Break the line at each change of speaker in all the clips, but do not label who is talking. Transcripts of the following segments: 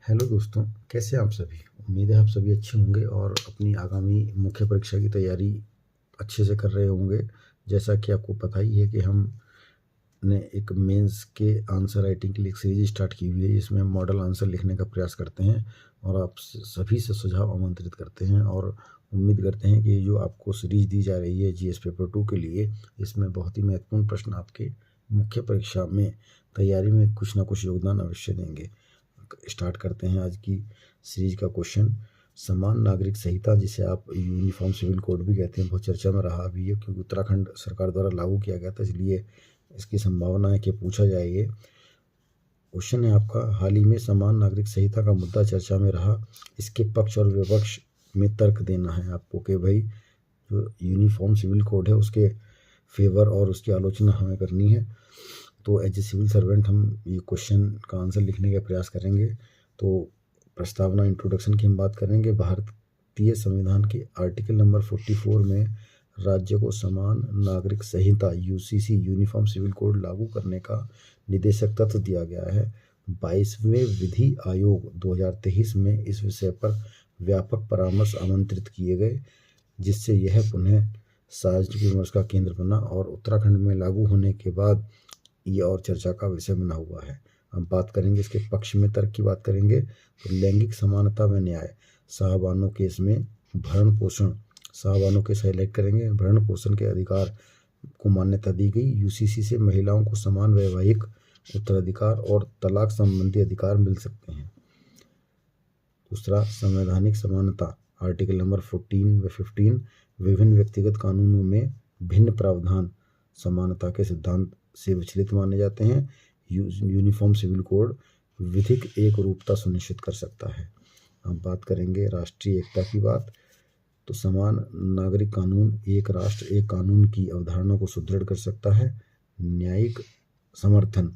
Hello दोस्तों, कैसे हैं आप सभी? उम्मीद है आप सभी अच्छे होंगे और अपनी आगामी मुख्य परीक्षा की तैयारी अच्छे से कर रहे होंगे। जैसा कि आपको पता ही है कि हमने एक मेंस के आंसर राइटिंग के लिए एक सीरीज स्टार्ट की हुई है, जिसमें हम मॉडल आंसर लिखने का प्रयास करते हैं और आप सभी से सुझाव आमंत्रित करते हैं और उम्मीद करते हैं कि जो आपको सीरीज दी जा रही है जीएस पेपर 2 के लिए, इसमें बहुत ही महत्वपूर्ण प्रश्न आपके मुख्य परीक्षा में तैयारी में कुछ ना कुछ योगदान अवश्य देंगे। स्टार्ट करते हैं आज की सीरीज का क्वेश्चन। समान नागरिक संहिता, जिसे आप यूनिफॉर्म सिविल कोड भी कहते हैं, बहुत चर्चा में रहा अभी ये, क्योंकि उत्तराखंड सरकार द्वारा लागू किया गया था, इसलिए इसकी संभावना है कि पूछा जाए। ये क्वेश्चन है आपका, हाल ही में समान नागरिक संहिता का मुद्दा चर्चा में रहा, इसके पक्ष और विपक्ष में तर्क देना है आपको कि भाई जो यूनिफॉर्म सिविल कोड है उसके फेवर और उसकी आलोचना हमें करनी है। तो एज ए सिविल सर्वेंट हम ये क्वेश्चन का आंसर लिखने का प्रयास करेंगे। तो प्रस्तावना इंट्रोडक्शन की हम बात करेंगे। भारतीय संविधान के आर्टिकल नंबर 44 में राज्य को समान नागरिक संहिता यूसीसी यूनिफॉर्म सिविल कोड लागू करने का निदेशक तत्व दिया गया है। 22वें विधि आयोग 2023 में इस विषय पर व्यापक परामर्श आमंत्रित किए गए, जिससे यह पुनः सार्वजनिक विमर्श का केंद्र बना और उत्तराखंड में लागू होने के बाद ये और चर्चा का विषय बना हुआ है। हम बात करेंगे इसके पक्ष में, तर्क की बात करेंगे तो लैंगिक समानता व न्याय, साहबानों केस में भरण पोषण, साहबानों के सेलेक्ट करेंगे, भरण पोषण के अधिकार को मान्यता दी गई। यूसीसी से महिलाओं को समान वैवाहिक उत्तराधिकार और तलाक संबंधी अधिकार मिल सकते हैं। दूसरा, संवैधानिक समानता, आर्टिकल नंबर 14 व 15 विभिन्न व्यक्तिगत कानूनों में भिन्न प्रावधान समानता के सिद्धांत से विचलित माने जाते हैं। यूनिफॉर्म सिविल कोड विधिक एक रूपता सुनिश्चित कर सकता है। हम बात करेंगे राष्ट्रीय एकता की बात, तो समान नागरिक कानून एक राष्ट्र एक कानून की अवधारणा को सुदृढ़ कर सकता है। न्यायिक समर्थन,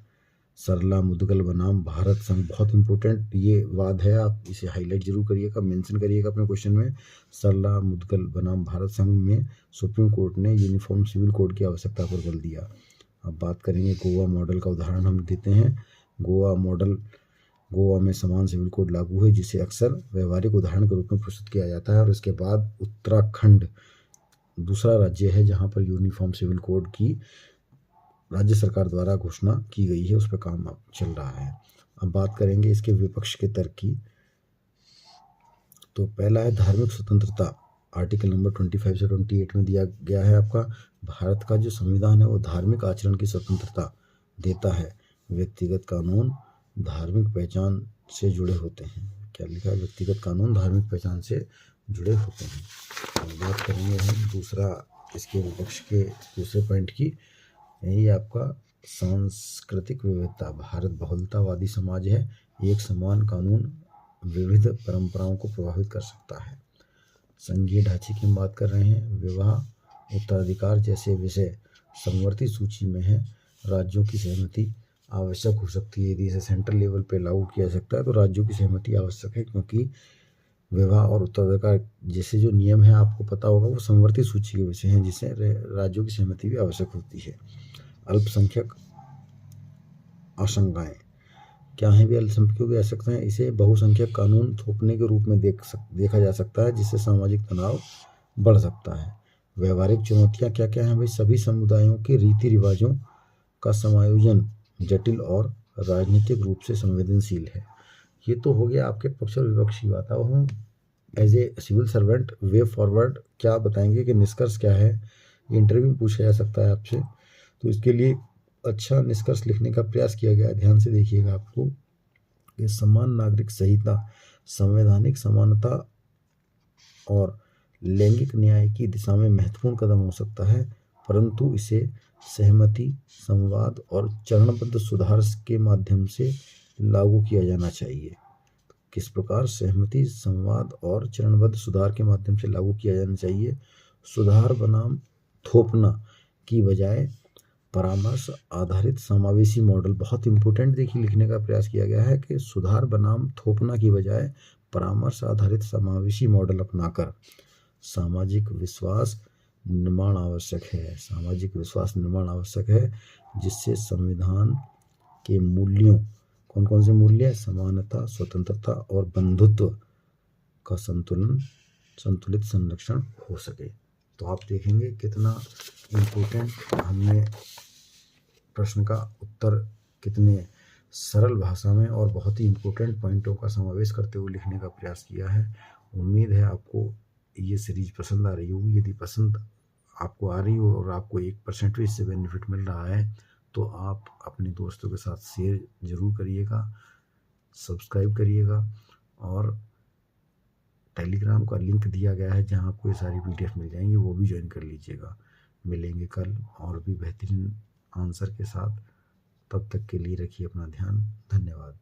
सरला मुद्गल बनाम भारत संघ, बहुत इंपॉर्टेंट ये वाद है, आप इसे हाईलाइट जरूर करिएगा, मेंशन करिएगा अपने क्वेश्चन में। सरला मुद्गल बनाम भारत संघ में सुप्रीम कोर्ट ने यूनिफॉर्म सिविल कोड की आवश्यकता पर बल दिया। अब बात करेंगे गोवा मॉडल का उदाहरण हम देते हैं। गोवा मॉडल, गोवा में समान सिविल कोड लागू है, जिसे अक्सर व्यवहारिक उदाहरण के रूप में प्रस्तुत किया जाता है। और इसके बाद उत्तराखंड दूसरा राज्य है जहां पर यूनिफॉर्म सिविल कोड की राज्य सरकार द्वारा घोषणा की गई है, उस पर काम अब चल रहा है। अब बात करेंगे इसके विपक्ष के तर्क की। तो पहला है धार्मिक स्वतंत्रता, आर्टिकल नंबर 25 से 28 में दिया गया है आपका, भारत का जो संविधान है वो धार्मिक आचरण की स्वतंत्रता देता है। व्यक्तिगत कानून धार्मिक पहचान से जुड़े होते हैं। क्या लिखा है? व्यक्तिगत कानून धार्मिक पहचान से जुड़े होते हैं। अब बात करेंगे हम दूसरा इसके विपक्ष के दूसरे पॉइंट की, यही आपका सांस्कृतिक विविधता, भारत बहुलतावादी समाज है, एक समान कानून विविध परंपराओं को प्रभावित कर सकता है। संघीय ढांचे की हम बात कर रहे हैं। विवाह उत्तराधिकार जैसे विषय समवर्ती सूची में है, राज्यों की सहमति आवश्यक हो सकती है। यदि इसे सेंट्रल लेवल पे लागू किया सकता है तो राज्यों की सहमति आवश्यक है, क्योंकि विवाह और उत्तराधिकार जैसे जो नियम है आपको पता होगा वो समवर्ती सूची के विषय हैं, जिससे राज्यों की सहमति भी आवश्यक होती है। अल्पसंख्यक आशंकाएं क्या है? भी अल्पसंख्यकों की आवश्यकता है, इसे बहुसंख्यक कानून थोपने के रूप में देखा जा सकता है, जिससे सामाजिक तनाव बढ़ सकता है। व्यवहारिक चुनौतियां क्या क्या हैं? भाई सभी समुदायों के रीति रिवाजों का समायोजन जटिल और राजनीतिक रूप से संवेदनशील है। ये तो हो गया आपके पक्ष और विपक्ष की बात। अब हम as a civil servant way forward क्या बताएंगे कि निष्कर्ष क्या है, ये इंटरव्यू में पूछा जा सकता है आपसे, तो इसके लिए अच्छा निष्कर्ष लिखने का प्रयास किया गया। ध्यान से देखिएगा आपको, ये समान नागरिक संहिता संवैधानिक समानता और लैंगिक न्याय की दिशा में महत्वपूर्ण कदम हो सकता है, परंतु इसे सहमति, संवाद और चरणबद्ध सुधार के माध्यम से लागू किया जाना चाहिए। किस प्रकार? सहमति, संवाद और चरणबद्ध सुधार के माध्यम से लागू किया जाना चाहिए। सुधार बनाम थोपना की बजाय परामर्श आधारित समावेशी मॉडल, बहुत इंपॉर्टेंट देखिए लिखने का प्रयास किया गया है कि सुधार बनाम थोपना की बजाय परामर्श आधारित समावेशी मॉडल अपनाकर सामाजिक विश्वास निर्माण आवश्यक है। सामाजिक विश्वास निर्माण आवश्यक है, जिससे संविधान के मूल्यों कौन कौन से मूल्य? समानता, स्वतंत्रता और बंधुत्व का संतुलित संरक्षण हो सके। तो आप देखेंगे कितना इम्पोर्टेंट हमने प्रश्न का उत्तर कितने सरल भाषा में और बहुत ही इम्पोर्टेंट पॉइंटों का समावेश करते हुए लिखने का प्रयास किया है। उम्मीद है आपको ये सीरीज पसंद आ रही होगी। यदि पसंद आपको आ रही हो और आपको 1% भी इससे बेनिफिट मिल रहा है तो आप अपने दोस्तों के साथ शेयर जरूर करिएगा, सब्सक्राइब करिएगा और टेलीग्राम का लिंक दिया गया है जहां आपको ये सारी PDF मिल जाएंगी, वो भी ज्वाइन कर लीजिएगा। मिलेंगे कल और भी बेहतरीन आंसर के साथ। तब तक के लिए रखिए अपना ध्यान। धन्यवाद।